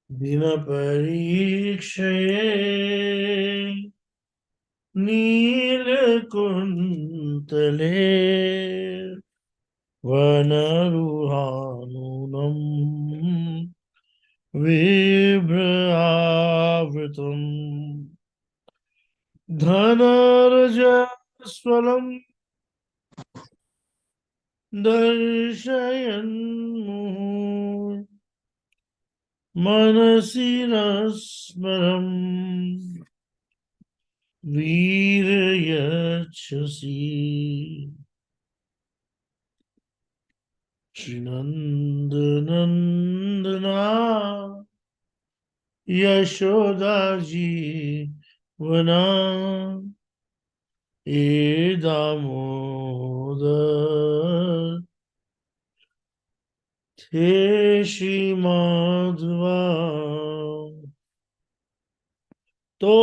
दिनपरीक्षये नीलकुन्तले वनरुहानूनम् विभ्रावृतम् धनरजस्वलम् दर्शयन् मनसि न स्मरम् वीरयच्छसि श्रीनन्दनन्दना यशोदाजी वना ए दामोदर थे श्री माधवा। तो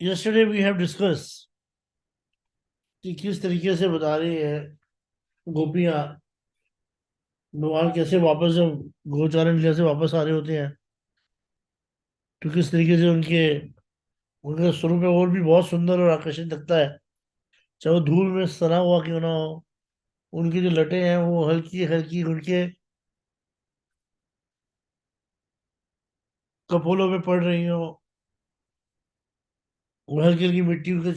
yesterday we have discussed कि किस तरीके से बता रही है गोपियां भगवान कैसे वापस जब गोचारण लीला से वापस आ रहे होते हैं तो किस तरीके से उनके उनका स्वरूप है और भी बहुत सुंदर और आकर्षित लगता है, चाहे वो धूल में सना हुआ क्यों ना हो। उनकी जो लटें हैं वो हल्की हल्की उनके कपोलों पे पड़ रही हो, वो हल्की हल्की मिट्टी उनके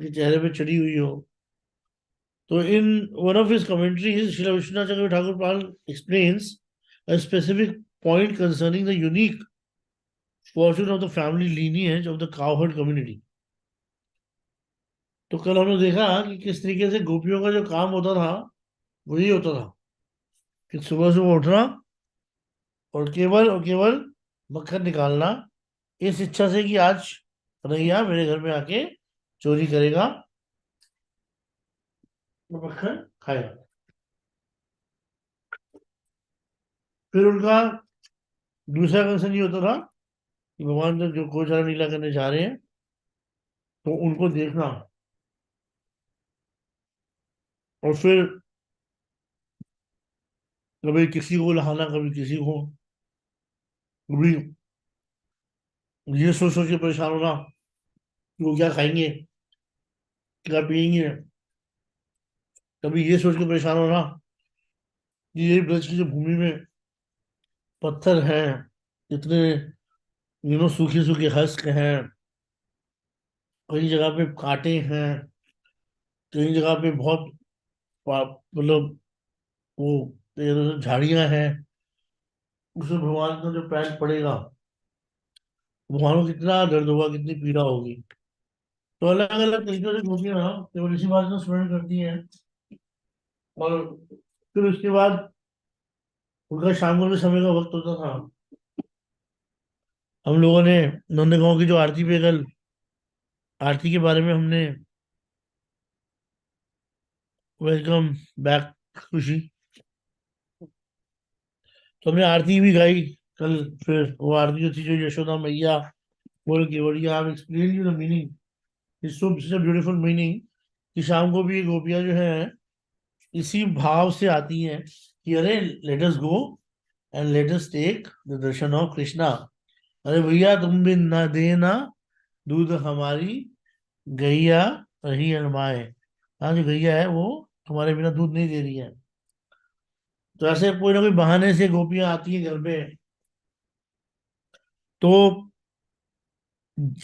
चेहरे पे चढ़ी हुई हो। तो in one of his commentaries Srila Vishwanath Chakravarti Thakur पाल explains a specific point concerning the unique fortune of the family lineage of the cowherd community। तो कल हमने देखा कि किस तरीके से गोपियों का जो काम होता था वो यही होता था कि सुबह सुबह उठना और केवल मक्खन निकालना, इस इच्छा से कि आज कन्हैया मेरे घर में आके चोरी करेगा तो मक्खन खाएगा। फिर उनका दूसरा कंसर्न ये होता था कि भगवान जब जो गोचारण लीला करने जा रहे हैं तो उनको देखना, और फिर कभी किसी को नहाना कभी किसी को, कभी ये सोच सोच के परेशान होना कि वो क्या खाएंगे क्या पिएंगे, कभी ये सोच के परेशान होना कि ये ब्रज की जो भूमि में पत्थर हैं, इतने सूखे सूखे हुस्क हैं, कई जगह पे कांटे हैं, कई जगह पे बहुत मतलब वो झाड़ियां हैं, उसमें भगवान का जो पैर पड़ेगा भगवान को कितना दर्द होगा कितनी पीड़ा होगी। तो अलग अलग तरीके से गोपियां केवल इसी बात को स्मरण करती हैं। और फिर उसके बाद उनका शाम को भी समय का वक्त होता था। हम लोगों ने नंदगांव की जो आरती पे कल आरती के बारे में हमने वेलकम बैक खुशी, तो हमने आरती भी गाई कल। फिर वो आरती जो थी जो यशोदा मैया बोल के बढ़िया आप explain you the meaning, it's so beautiful meaning कि शाम को भी ये गोपियां जो है इसी भाव से आती हैं कि अरे let us go and let us take the darshan of Krishna. अरे भैया तुम भी ना देना दूध हमारी गैया रही अनमाए। हाँ जो गैया है वो तुम्हारे बिना दूध नहीं दे रही है। तो ऐसे कोई ना कोई बहाने से गोपियां आती हैं घर पे। तो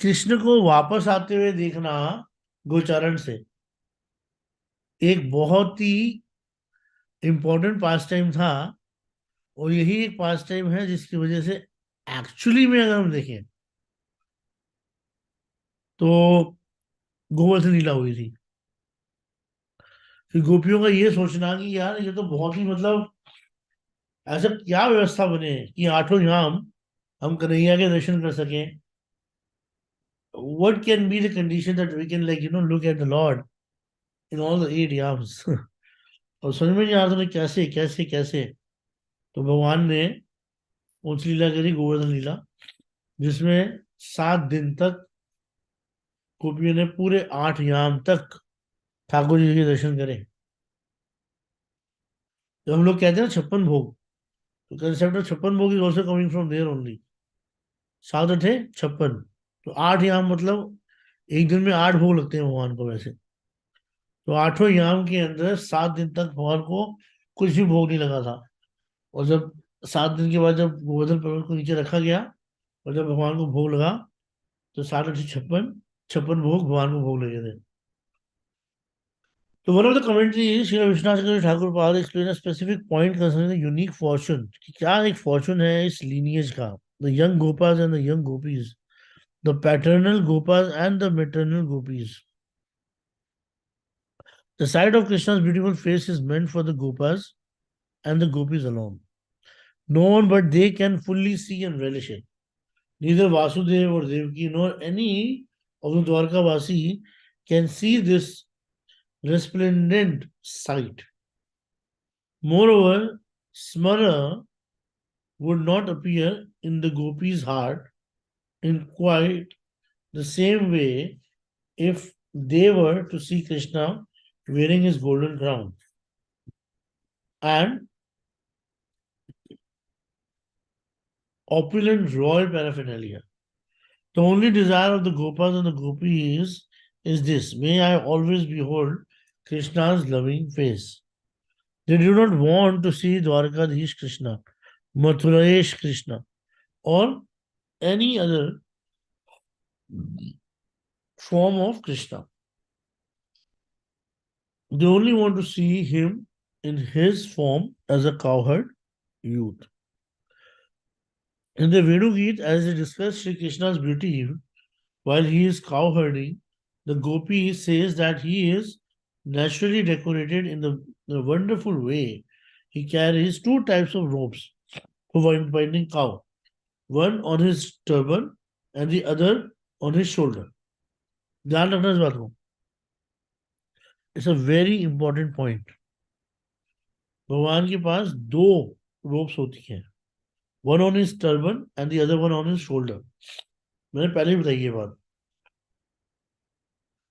कृष्ण को वापस आते हुए देखना गोचारण से एक बहुत ही इंपॉर्टेंट पास टाइम था, और यही एक पास टाइम है जिसकी वजह से एक्चुअली में अगर हम देखें तो गोवर्धन लीला हुई थी। फिर गोपियों का ये सोचना कि यार ये तो बहुत ही मतलब ऐसा क्या व्यवस्था बने कि आठों धाम हम कन्हैया के दर्शन कर सकें। what can be the condition that we can look at the Lord in all the eight yams। और समझ में नहीं आ रहा था कैसे कैसे कैसे। तो भगवान ने उस लीला करी गोवर्धन लीला, जिसमें 7 दिन तक गोपियों ने पूरे 8 याम तक ठाकुर जी के दर्शन करे। जब हम लोग कहते हैं ना 56 भोग, तो concept of 56 bhog is also coming from there only. 7 8 56, तो 8 याम मतलब एक दिन में 8 भोग लगते हैं भगवान को वैसे। तो 8वें याम के अंदर 7 दिन तक भगवान को कुछ भी भोग नहीं लगा था। और जब 7 दिन के बाद जब गोवर्धन पर्वत को नीचे रखा गया और जब भगवान को भोग लगा, तो 7 8 56, 56 भोग भगवान को भोग लगे थे। तो one of the commentary Shri Vishwanath Thakur Pada explain a specific point concerning the unique fortune, कि क्या एक फॉर्चून है इस लीनिएज का। The young gopas and the young gopis, the paternal gopas and the maternal gopis. The side of Krishna's beautiful face is meant for the gopas and the gopis alone. No one but they can fully see and relish it. Neither Vasudev or Devaki nor any of the Dwarkavasi can see this resplendent sight. Moreover, Smara would not appear in the gopis' heart in quite the same way if they were to see Krishna wearing his golden crown and opulent royal paraphernalia. The only desire of the Gopas and the Gopis is this: may I always behold Krishna's loving face. They do not want to see Dwarkadhish Krishna, Mathuraesh Krishna, or any other form of Krishna. They only want to see him in his form as a cowherd youth. In the Venu Gita, as they discuss Sri Krishna's beauty while he is cowherding, the Gopi says that he is naturally decorated in the wonderful way. He carries 2 types of ropes for binding cow, one on his turban and the other on his shoulder. ध्यान रखना इस बात को, it's a very important point. भगवान के पास 2 ropes होती हैं, one on his turban and the other one on his shoulder. मैंने पहले ही बताई ये बात।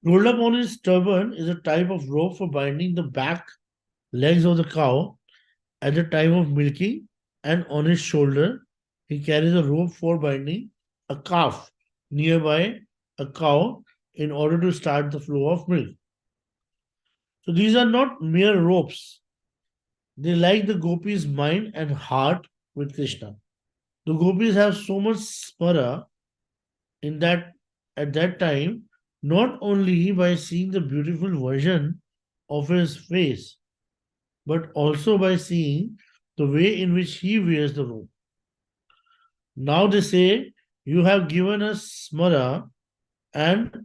Rolled up on his turban is a type of rope for binding the back legs of the cow at the time of milking, and on his shoulder he carries a rope for binding a calf nearby a cow in order to start the flow of milk. So these are not mere ropes. They like the gopis' mind and heart with Krishna. The gopis have so much smara in that at that time, not only by seeing the beautiful version of his face, but also by seeing the way in which he wears the robe. Now they say, you have given us smara and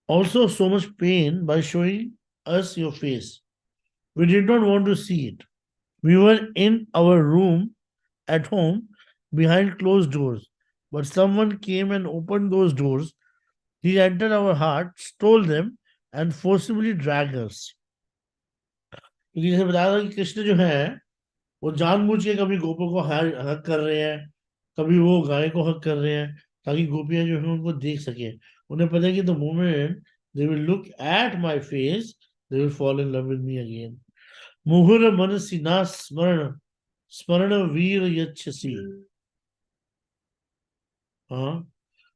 also so much pain by showing us your face. We did not want to see it. We were in our room at home behind closed doors, but someone came and opened those doors. He entered our heart, stole them, and forcibly dragged us. क्योंकि जैसे बताया था कि कृष्ण जो है वो जानबूझ के कभी गोपों को हक कर रहे हैं, कभी वो गाय को हक कर रहे हैं, ताकि गोपियां जो है उनको देख सके। उन्हें पता है कि the moment they will look at my face they will fall in love with me again. मुहुर मनसि ना स्मरण स्मरण वीर यच्छसि। हाँ,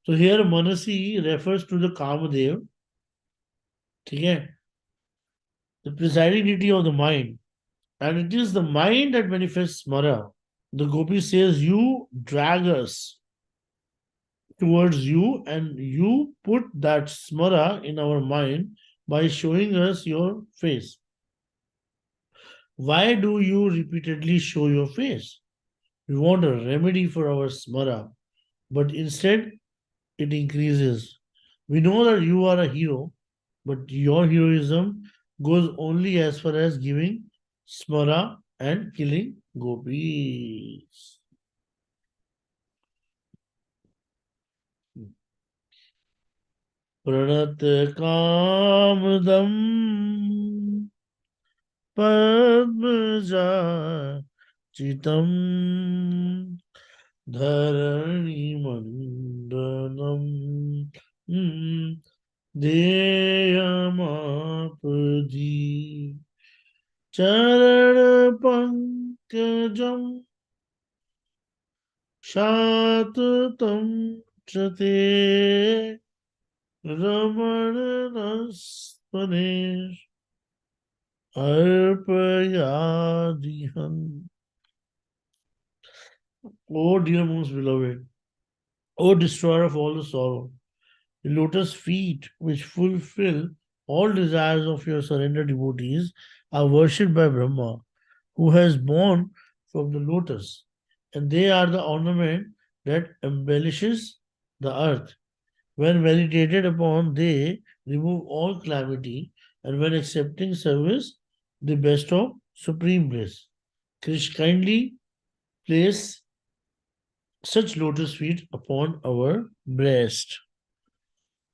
तो here manasi refers to the Kamadeva, ठीक है, the presiding deity of the mind, and it is the mind that manifests smara. The gopi says, you drag us towards you, and you put that smara in our mind by showing us your face. Why do you repeatedly show your face? We want a remedy for our smara, but instead it increases. We know that you are a hero, but your heroism goes only as far as giving smara and killing gopis. प्रणत कामदम पद्मजा चितम धरणि मंडनम Deyamapadhi Charan Pankajam Shatutam Chate Ramananaspane Arpayadihan. O dear most beloved, O destroyer of all the sorrow, the lotus feet, which fulfill all desires of your surrendered devotees, are worshipped by Brahma, who has born from the lotus, and they are the ornament that embellishes the earth. When meditated upon, they remove all calamity, and when accepting service, they bestow supreme bliss. Krish, kindly place such lotus feet upon our breast.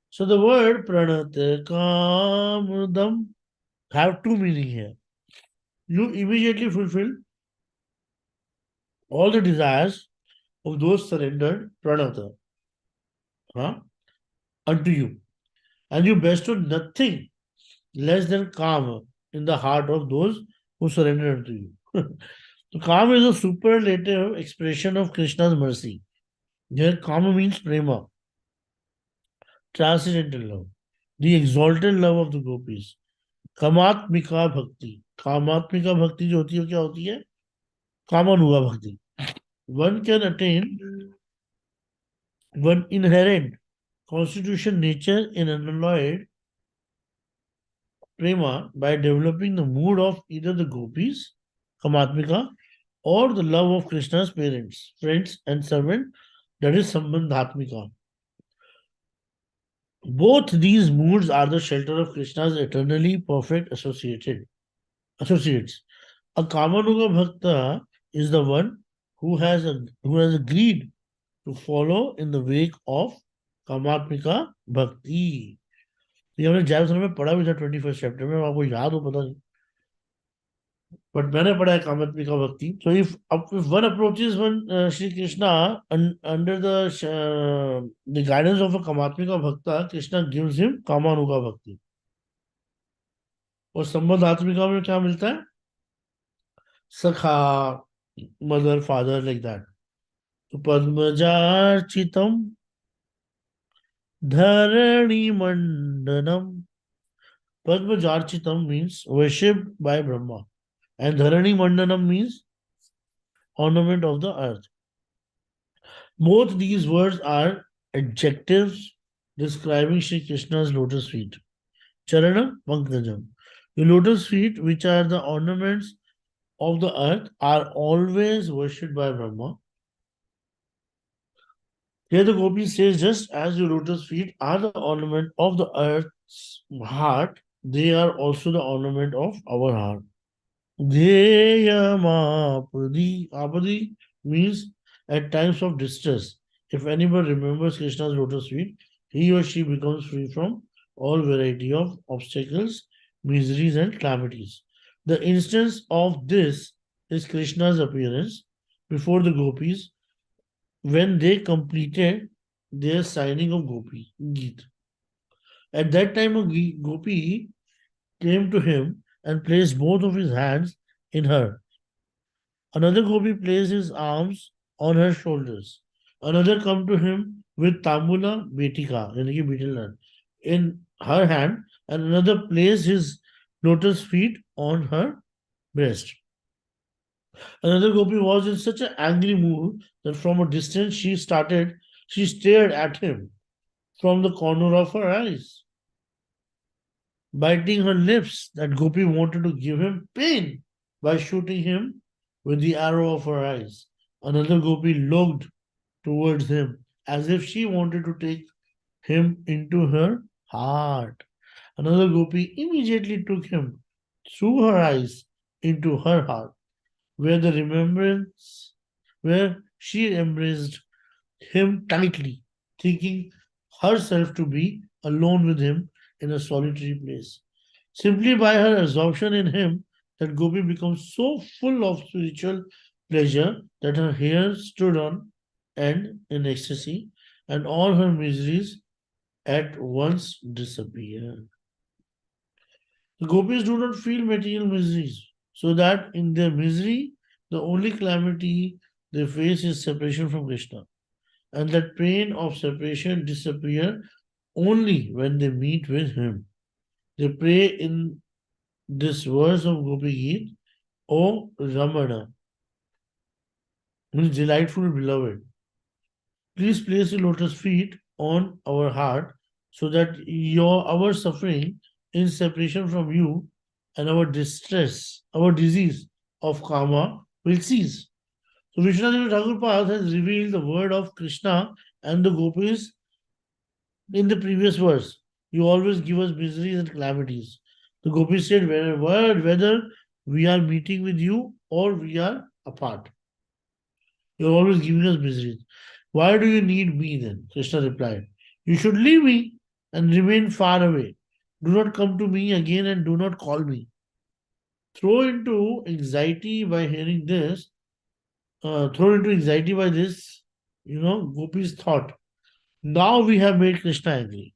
So the word pranat kamudam have two meaning here. You immediately fulfill all the desires of those surrendered pranata, huh, unto you, and you bestow nothing less than karma in the heart of those who surrender unto you. So karma is a superlative expression of Krishna's mercy. Here karma means prema, transcendental love, the exalted love of the gopis. कामात्मिका भक्ति, कामात्मिका भक्ति जो होती है वो क्या होती है? कामानुगा भक्ति. One can attain one inherent constitution nature in unalloyed prema by developing the mood of either the gopis, kamatmika, or the love of Krishna's parents, friends, and servant, that is sambandhatmika. Both these moods are the shelter of Krishna's eternally perfect associates. A Kamanuga Bhakta is the one who has agreed to follow in the wake of Kamatmika Bhakti. ये हमने जैव में पढ़ा भी था 21st chapter में, आपको याद हो पता नहीं, बट मैंने पढ़ा है कामात्मिका भक्ति. So if one approaches one Shri Krishna under the guidance of a Kamatmika Bhakta, Krishna gives him Kamanuga Bhakti. और संबंध आत्मिका में क्या मिलता है? Sakha, mother, father, like that. So Padmajarchitam Dharani Mandanam. Padmajarchitam means worshipped by Brahma, and Dharani Mandanam means ornament of the earth. Both these words are adjectives describing Sri Krishna's lotus feet. Charana Pankajam. The lotus feet, which are the ornaments of the earth, are always worshipped by Brahma. Here the Gopi says, just as your lotus feet are the ornament of the earth's heart, they are also the ornament of our heart. Dheyamapadi. Apadi means at times of distress. If anyone remembers Krishna's lotus feet, he or she becomes free from all variety of obstacles, miseries, and calamities. The instance of this is Krishna's appearance before the gopis when they completed their signing of Gopi Gita. At that time, a gopi came to him and placed both of his hands in her. Another gopi placed his arms on her shoulders. Another come to him with tambula betika, yani ki betel in her hand, and another placed his lotus feet on her breast. Another gopi was in such an angry mood that from a distance she stared at him from the corner of her eyes, biting her lips. That gopi wanted to give him pain by shooting him with the arrow of her eyes. Another gopi looked towards him as if she wanted to take him into her heart. Another gopi immediately took him through her eyes into her heart, where she embraced him tightly, thinking herself to be alone with him in a solitary place. Simply by her absorption in him, that gopi becomes so full of spiritual pleasure that her hair stood on end in ecstasy, and all her miseries at once disappear. The gopis do not feel material miseries, so that in their misery, the only calamity they face is separation from Krishna. And that pain of separation disappear only when they meet with him. They pray in this verse of Gopi Gita, O Ramana, means delightful beloved. Please place your lotus feet on our heart so that our suffering in separation from you and our distress, our disease of karma will cease. So Vishnu Thakur has revealed the word of Krishna and the gopis in the previous verse. You always give us miseries and calamities. The gopis said, whether we are meeting with you or we are apart, you're always giving us miseries. Why do you need me then? Krishna replied, you should leave me and remain far away. Do not come to me again and do not call me. Throw into anxiety by hearing this, thrown into anxiety by this, Gopi's thought. Now we have made Krishna angry.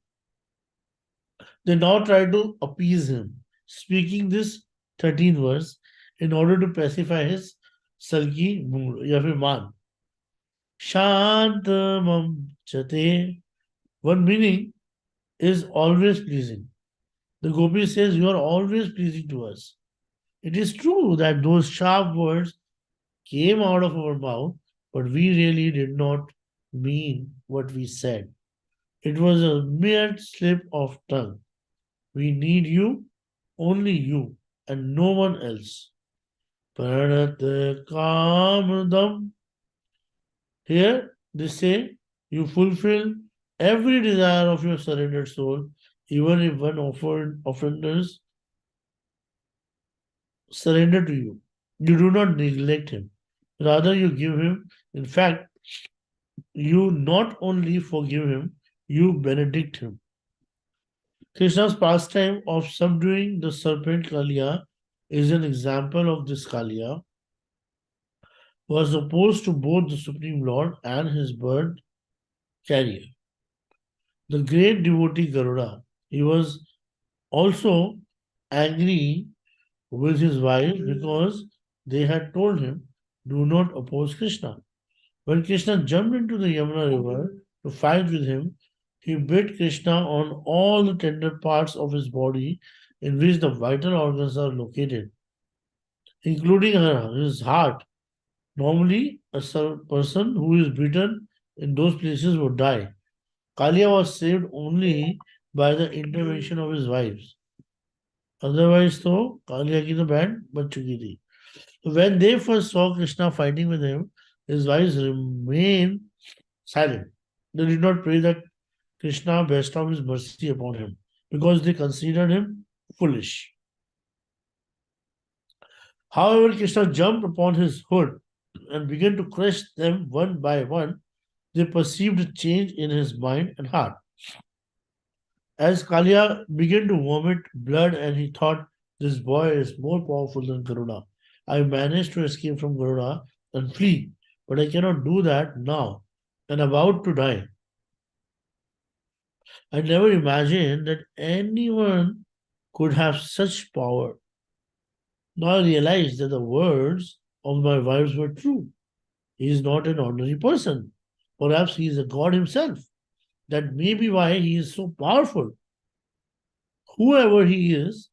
They now try to appease him, speaking this 13th verse in order to pacify his sulky mood, या फिर मान. Shantamam chate. One meaning is always pleasing. The Gopi says, you are always pleasing to us. It is true that those sharp words came out of our mouth, but we really did not mean what we said. It was a mere slip of tongue. We need you, only you, and no one else. Paranat Kamadam. Here they say you fulfill every desire of your surrendered soul, even if one offenders surrender to you. You do not neglect him. Rather, you give him. In fact, you not only forgive him, you benedict him. Krishna's pastime of subduing the serpent Kaliya is an example of this. Kaliya was opposed to both the Supreme Lord and his bird carrier, the great devotee Garuda. He was also angry with his wife because they had told him, do not oppose Krishna. When Krishna jumped into the Yamuna river to fight with him, he bit Krishna on all the tender parts of his body in which the vital organs are located, including his heart. Normally, a person who is bitten in those places would die. Kalia was saved only by the intervention of his wives. Otherwise, though, Kalia ki to band bach chuki thi. When they first saw Krishna fighting with him, his wives remained silent. They did not pray that Krishna bestow his mercy upon him because they considered him foolish. However, Krishna jumped upon his hood and began to crush them one by one. They perceived a change in his mind and heart. As Kalia began to vomit blood and he thought, this boy is more powerful than Garuda. I managed to escape from Garuda and flee, but I cannot do that now. I'm about to die. I never imagined that anyone could have such power. Now I realize that the words of my wives were true. He is not an ordinary person. Perhaps he is a god himself. That may be why he is so powerful. Whoever he is,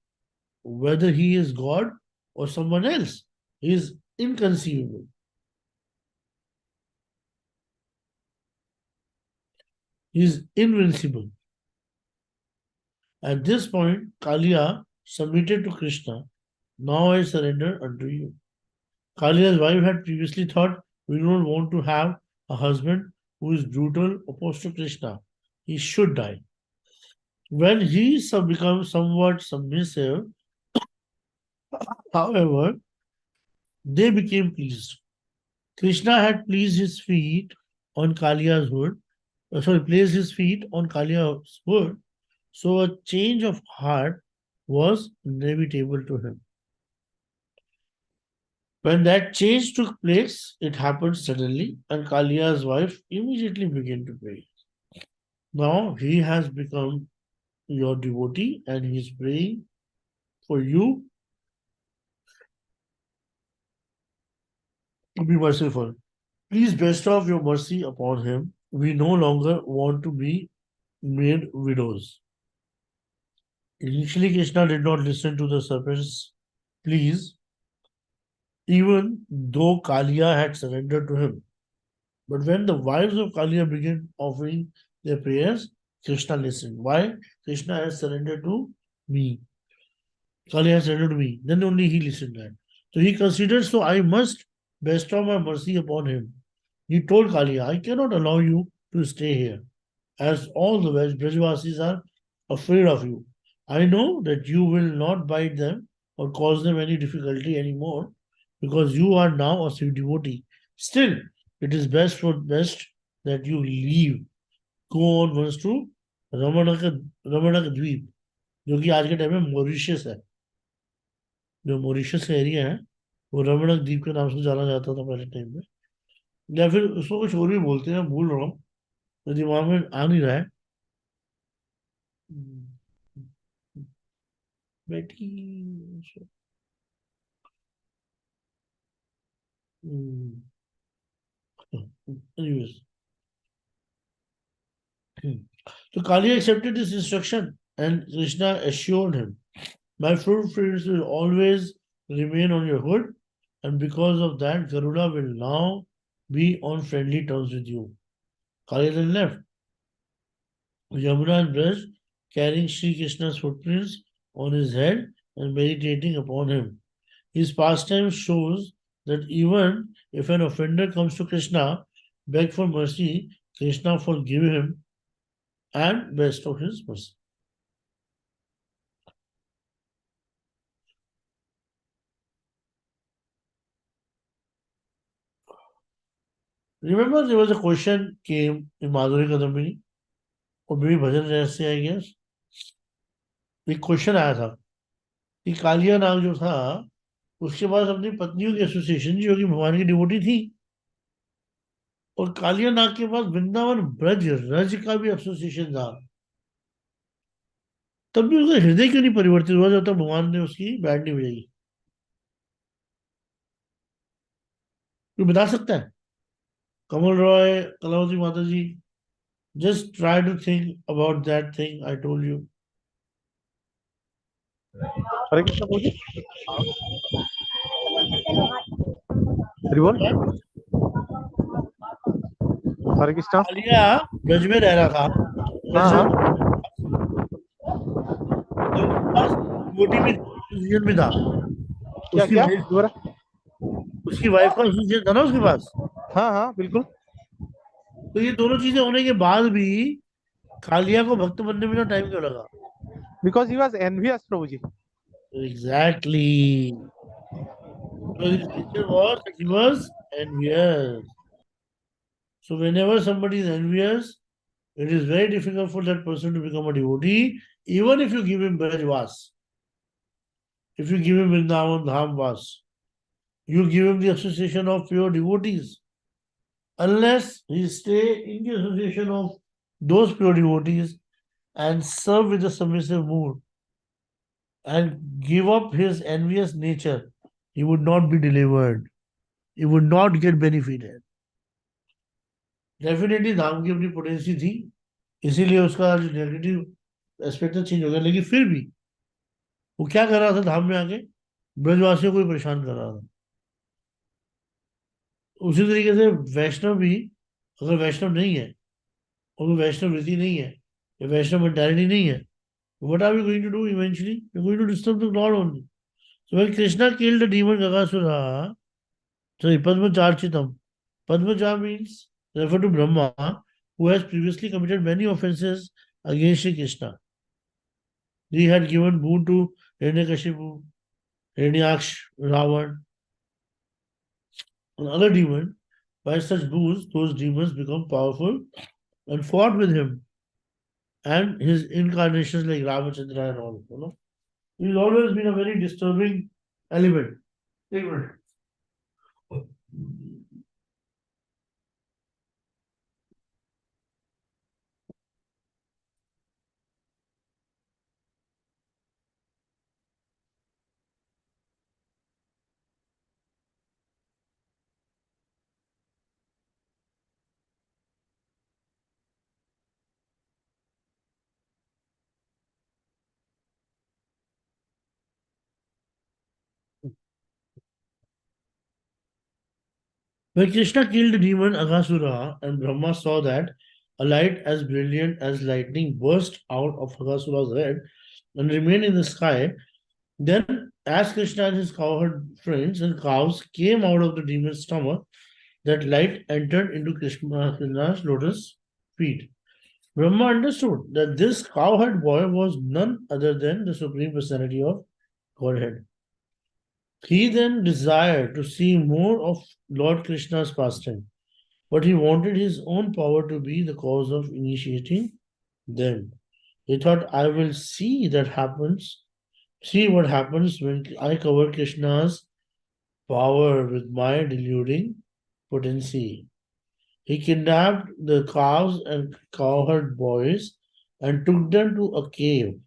whether he is God or someone else, he is inconceivable. He is invincible. At this point, Kalia submitted to Krishna. Now I surrender unto you. Kalia's wife had previously thought, we don't want to have a husband who is brutal, opposed to Krishna. He should die. When he becomes somewhat submissive, however, they became pleased. Krishna had placed his feet on Kalia's hood, placed his feet on Kalia's hood, so a change of heart was inevitable to him. When that change took place, it happened suddenly, and Kalia's wife immediately began to pray. Now he has become your devotee and he's praying for you to be merciful. Please bestow your mercy upon him. We no longer want to be made widows. Initially, Krishna did not listen to the serpent's pleas, even though Kaliya had surrendered to him. But when the wives of Kaliya began offering their prayers, Krishna listened. Why? Krishna has surrendered to me. Kaliya has surrendered to me. Then only he listened to that. So he considered, so I must bestow my mercy upon him. He told Kaliya, I cannot allow you to stay here, as all the Brajavasis are afraid of you. I know that you will not bite them or cause them any difficulty anymore because you are now a sweet devotee. Still, it is best that you leave. Go on once to Ramanak Ramanak द्वीप जो कि आज के time में Mauritius है जो Mauritius का area है वो रमणक द्वीप के नाम से जाना जाता था पहले टाइम में या फिर उसको कुछ और भी बोलते हैं भूल रहा हूँ तो दिमाग में आ नहीं रहा है बेटी anyways so Kali accepted this instruction and Krishna assured him my fruit friends will always remain on your hood and because of that Garuda will now be on friendly terms with you. Kali then left. Yamuna and Braj carrying Sri Krishna's footprints on his head and meditating upon him. His pastime shows that even if an offender comes to Krishna, beg for mercy, Krishna forgive him and bestow his mercy. Remember there was a question came in Madhuri Kadambini or maybe Bhajan Rahasya, I guess. एक question आया था कि कालिया नाग जो था उसके पास अपनी पत्नियों की एसोसिएशन जो कि भगवान की डिवोटी थी और कालिया नाग के पास वृंदावन ब्रज रज का भी एसोसिएशन था तब भी उसका हृदय क्यों नहीं परिवर्तित हुआ जब तक भगवान ने उसकी बैंड नहीं बजाई कोई बता सकता है कमल रॉय कलावती माता ji just try to think about that thing I told you Hare Krishna प्रभु जी हरि बोल हरे कृष्ण कालिया ब्रज में रह रहा था हाँ ब्रज हाँ तो उसके पास डिवोटी भी एसोसिएशन भी था क्या उसकी क्या वाइफ दोबारा उसकी वाइफ का एसोसिएशन था ना उसके पास हाँ हाँ बिल्कुल तो ये दोनों चीजें होने के बाद भी कालिया को भक्त बनने में टाइम क्यों लगा because he was envious Prabhu ji exactly because his nature was that he was envious. So whenever somebody is envious, it is very difficult for that person to become a devotee, even if you give him Brajvas, if you give him Vrindavan Dhamvas, you give him the association of pure devotees. Unless he stay in the association of those pure devotees and serve with a submissive mood and give up his envious nature, he would not be delivered. He would not get benefited. Definitely धाम की अपनी potency थी इसीलिए उसका जो negative aspect है change हो गया लेकिन फिर भी वो क्या कर रहा था धाम में आके ब्रजवासियों को ही परेशान कर रहा था उसी तरीके से वैष्णव भी अगर वैष्णव नहीं है और वो वैष्णव वृत्ति नहीं है या वैष्णव मेंटालिटी नहीं है what are we going to do eventually we're going to disturb the god only so when Krishna killed the demon Gagasura sorry Padmacharchitam Padmacha means refer to Brahma who has previously committed many offenses against Shri Krishna. He had given boon to Hiranyakashipu, Hiranyaksh, Ravan, and other demons. By such boons, those demons become powerful and fought with him and his incarnations like Ramachandra and all. He's always been a very disturbing element. एक minute When Krishna killed the demon Aghasura and Brahma saw that a light as brilliant as lightning burst out of Aghasura's head and remained in the sky, then as Krishna and his cowherd friends and cows came out of the demon's stomach, that light entered into Krishna's lotus feet. Brahma understood that this cowherd boy was none other than the Supreme Personality of Godhead. He then desired to see more of Lord Krishna's pastime, but he wanted his own power to be the cause of initiating them. He thought, I will see what happens when I cover Krishna's power with my deluding potency. He kidnapped the cows and cowherd boys and took them to a cave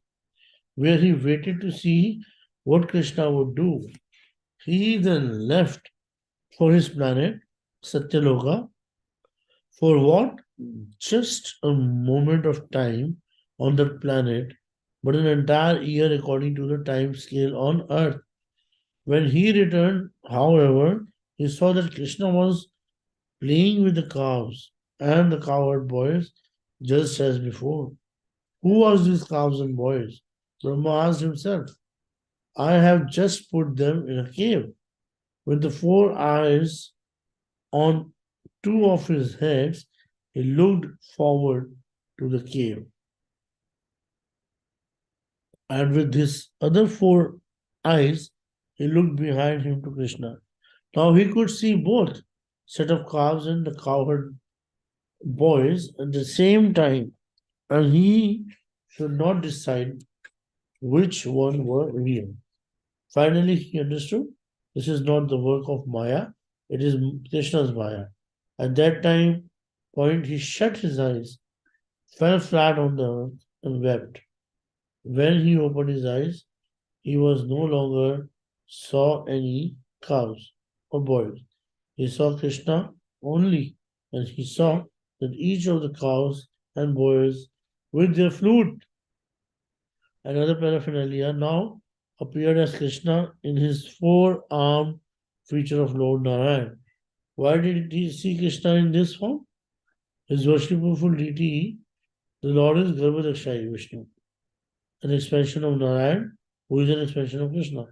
where he waited to see what Krishna would do. He then left for his planet, Satyaloka, for what? Just a moment of time on that planet, but an entire year according to the time scale on earth. When he returned, however, he saw that Krishna was playing with the cows and the cowherd boys just as before. Who was these cows and boys? Brahma asked himself. I have just put them in a cave with the four eyes on two of his heads. He looked forward to the cave, and with his other four eyes, he looked behind him to Krishna. Now he could see both set of calves and the cowherd boys at the same time, and he should not decide which one were real. Finally, he understood this is not the work of Maya, it is Krishna's Maya. At that point, he shut his eyes, fell flat on the earth, and wept. When he opened his eyes, he was no longer saw any cows or boys. He saw Krishna only, and he saw that each of the cows and boys with their flute and other paraphernalia now appeared as Krishna in his four-armed feature of Lord Narayan. Why did he see Krishna in this form? His worshipful deity, the Lord is Garbhadakshayi Vishnu, an expansion of Narayan, who is an expansion of Krishna,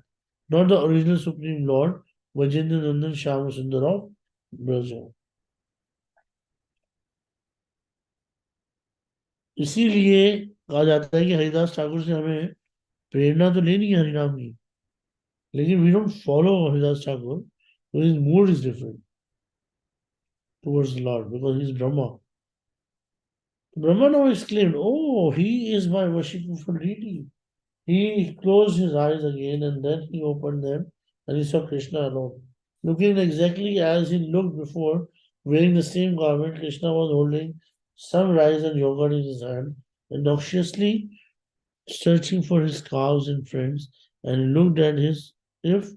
not the original Supreme Lord, Vajendra Nandan Shyama Sundar of Braja. इसीलिए कहा जाता है कि हरिदास ठाकुर से हमें प्रेरणा तो लेनी है हरिनाम की, लेकिन we don't follow Haridas Thakur, so his mood is different towards the Lord because he's Brahma. Brahma now exclaimed, oh, he is my worshipful deity. He closed his eyes again and then he opened them and he saw Krishna alone. Looking exactly as he looked before, wearing the same garment, Krishna was holding some rice and yogurt in his hand, obnoxiously searching for his cows and friends, and looked at his if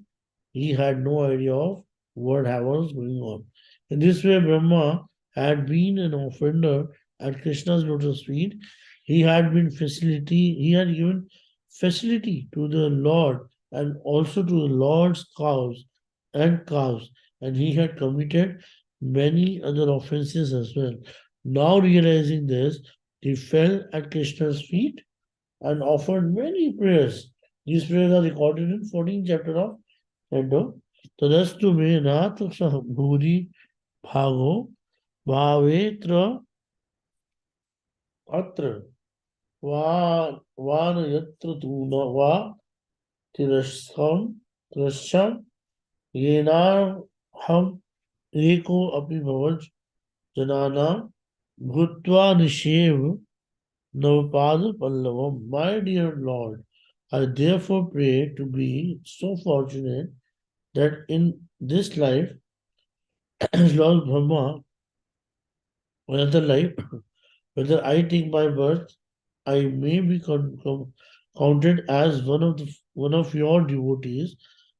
he had no idea of what was going on. In this way, Brahma had been an offender at Krishna's lotus feet. He had given facility to the Lord and also to the Lord's cows, and he had committed many other offenses as well. Now realizing this, he fell at Krishna's feet and offered many prayers. These prayers are recorded in 14th chapter of Endo. Tadastu me nath bhuri bhago bhavetra atra van yatra tuna va tirasham yenar ham eko api bhavaj janana bhutva nishev Navapad Pallavam. My dear Lord, I therefore pray to be so fortunate that in this life, as Lord Brahma, another life, whether I take my birth, I may be counted as one of your devotees.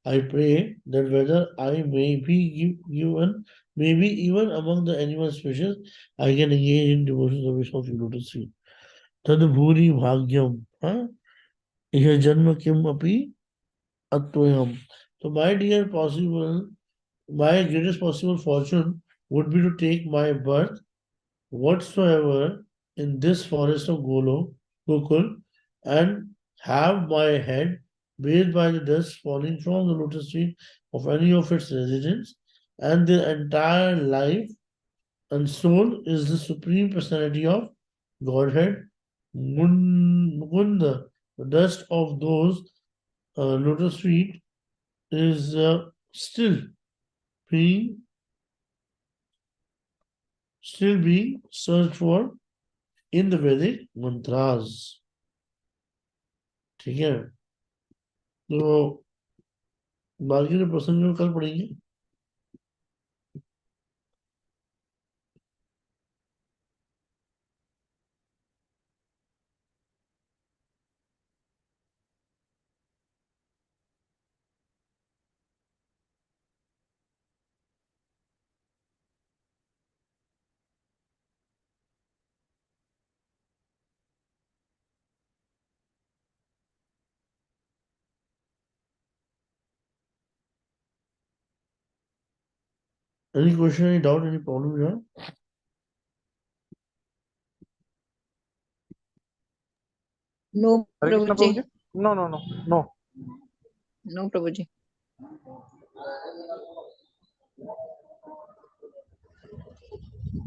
I pray that whether I may be given, maybe even among the animal species, I can engage in devotion service of your lotus feet. Tadbhuri bhagyam. Huh? Iha janma kim api attoyam. So, my dear possible my greatest possible fortune would be to take my birth whatsoever in this forest of Gokul, and have my head bathed by the dust falling from the lotus feet of any of its residents, and their entire life and soul is the supreme personality of Godhead, Mukunda. The dust of those lotus feet is still being searched for in the Vedic mantras. ठीक है, तो बाकी के प्रसंग में कल पढ़ेंगे. Any question, any doubt, any problem you have? No, Hare Krishna, Prabhuji. Prabhuji? No, no, no, no. No, Prabhuji.